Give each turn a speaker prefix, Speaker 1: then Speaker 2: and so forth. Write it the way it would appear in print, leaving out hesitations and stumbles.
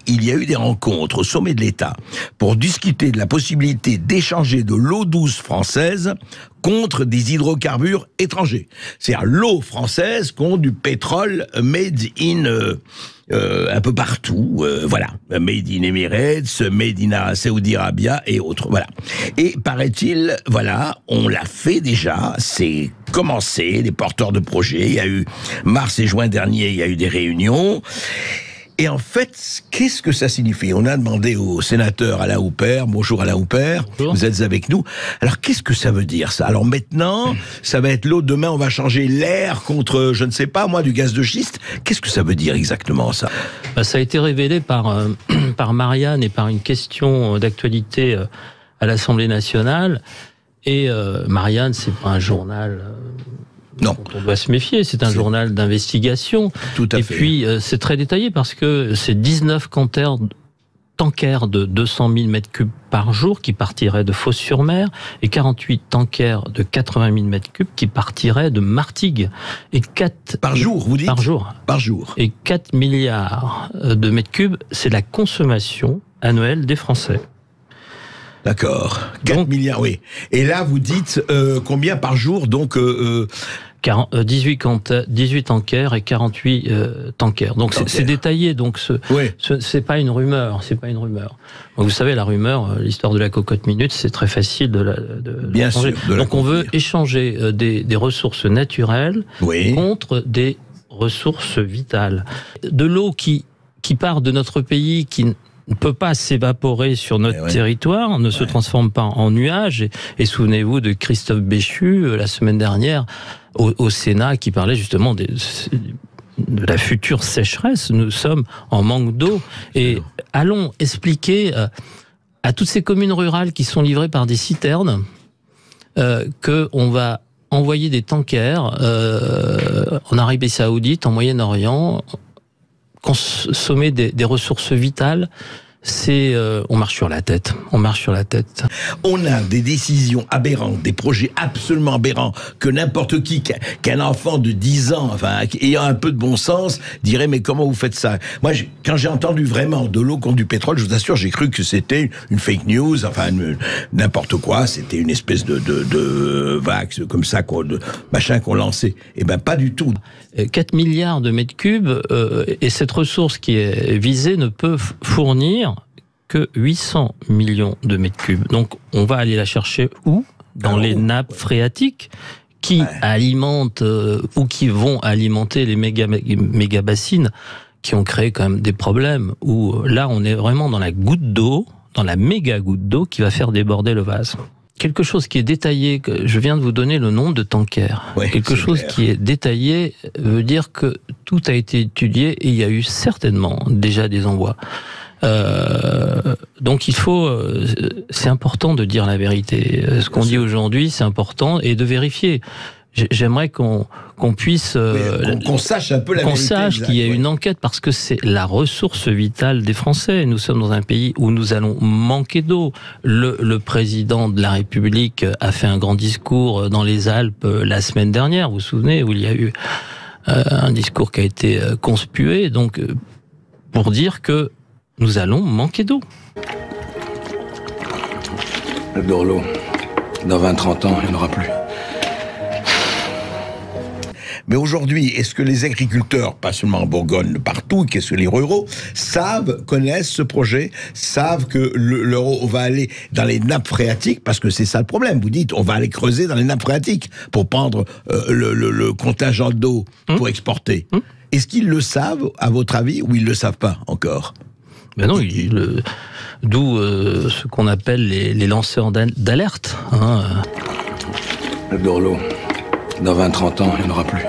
Speaker 1: il y a eu des rencontres au sommet de l'État pour discuter de la possibilité d'échanger de l'eau douce française contre des hydrocarbures étrangers. C'est-à-dire l'eau française contre du pétrole made in un peu partout, voilà, made in Emirates, made in Saudi Arabia et autres, voilà. Et paraît-il, voilà, on l'a fait déjà, c'est commencé, les porteurs de projets, il y a eu mars et juin dernier, il y a eu des réunions. Et en fait, qu'est-ce que ça signifie? On a demandé au sénateur Alain Houpert, bonjour Alain Houpert, vous êtes avec nous. Alors qu'est-ce que ça veut dire ça? Alors maintenant, ça va être l'eau, demain on va changer l'air contre, je ne sais pas moi, du gaz de schiste. Qu'est-ce que ça veut dire exactement ça?
Speaker 2: Ça a été révélé par Marianne et par une question d'actualité à l'Assemblée nationale. Et Marianne, c'est pas un journal...
Speaker 1: Non.
Speaker 2: On doit se méfier, c'est un journal d'investigation.
Speaker 1: Tout à fait.
Speaker 2: Et puis, c'est très détaillé parce que c'est 19 tankers de 200 000 mètres cubes par jour qui partiraient de Fos-sur-Mer et 48 tankers de 80 000 mètres cubes qui partiraient de Martigues. Et 4...
Speaker 1: Par jour, vous dites?
Speaker 2: Par jour.
Speaker 1: Par jour.
Speaker 2: Et 4 milliards de mètres cubes, c'est la consommation annuelle des Français.
Speaker 1: D'accord. 4 milliards, oui. Et là, vous dites combien par jour, donc
Speaker 2: 18 tankers et 48 tankers. Donc c'est détaillé, donc c'est pas une rumeur, c'est pas une rumeur. Donc, vous savez, la rumeur, l'histoire de la cocotte minute, c'est très facile
Speaker 1: Bien sûr,
Speaker 2: donc on veut échanger des ressources naturelles contre des ressources vitales. De l'eau qui part de notre pays, qui ne peut pas s'évaporer sur notre territoire, ne se transforme pas en nuages. Et souvenez-vous de Christophe Béchu, la semaine dernière, au Sénat, qui parlait justement de la future sécheresse. Nous sommes en manque d'eau. Et allons expliquer à toutes ces communes rurales qui sont livrées par des citernes qu'on va envoyer des tankers en Arabie Saoudite, en Moyen-Orient, consommer des ressources vitales, c'est on marche sur la tête. On marche sur la tête.
Speaker 1: On a des décisions aberrantes, des projets absolument aberrants que n'importe qui, qu'un enfant de 10 ans, enfin, ayant un peu de bon sens, dirait mais comment vous faites ça? Moi, quand j'ai entendu vraiment de l'eau contre du pétrole, je vous assure, j'ai cru que c'était une fake news, enfin n'importe quoi. C'était une espèce de vague comme ça, de machin qu'on lançait. Eh ben pas du tout.
Speaker 2: 4 milliards de mètres cubes et cette ressource qui est visée ne peut fournir que 800 millions de mètres cubes. Donc on va aller la chercher où? Dans les nappes phréatiques qui alimentent ou qui vont alimenter les méga bassines qui ont créé quand même des problèmes où là on est vraiment dans la goutte d'eau, dans la méga goutte d'eau qui va faire déborder le vase. Quelque chose qui est détaillé, je viens de vous donner le nom de tankers. Quelque chose qui est détaillé veut dire que tout a été étudié et il y a eu certainement déjà des envois. Donc il faut, c'est important de dire la vérité. Ce qu'on dit aujourd'hui, c'est important et de vérifier. J'aimerais qu'on puisse...
Speaker 1: qu'on sache un peu la vérité.
Speaker 2: Qu'on sache qu'il y a une enquête, parce que c'est la ressource vitale des Français. Nous sommes dans un pays où nous allons manquer d'eau. Le président de la République a fait un grand discours dans les Alpes la semaine dernière, vous vous souvenez, où il y a eu un discours qui a été conspué, donc pour dire que nous allons manquer d'eau.
Speaker 3: J'adore l'eau. Dans 20-30 ans, il n'y en aura plus.
Speaker 1: Mais aujourd'hui, est-ce que les agriculteurs, pas seulement en Bourgogne, partout, qu'est-ce que les ruraux, connaissent ce projet, savent que l'euro va aller dans les nappes phréatiques, parce que c'est ça le problème, vous dites, on va aller creuser dans les nappes phréatiques pour prendre le contingent d'eau pour exporter. Est-ce qu'ils le savent, à votre avis, ou ils ne le savent pas encore?
Speaker 2: Ben non, d'où ce qu'on appelle les lanceurs d'alerte.
Speaker 3: J'adore l'eau. Dans 20-30 ans, il n'y en aura plus.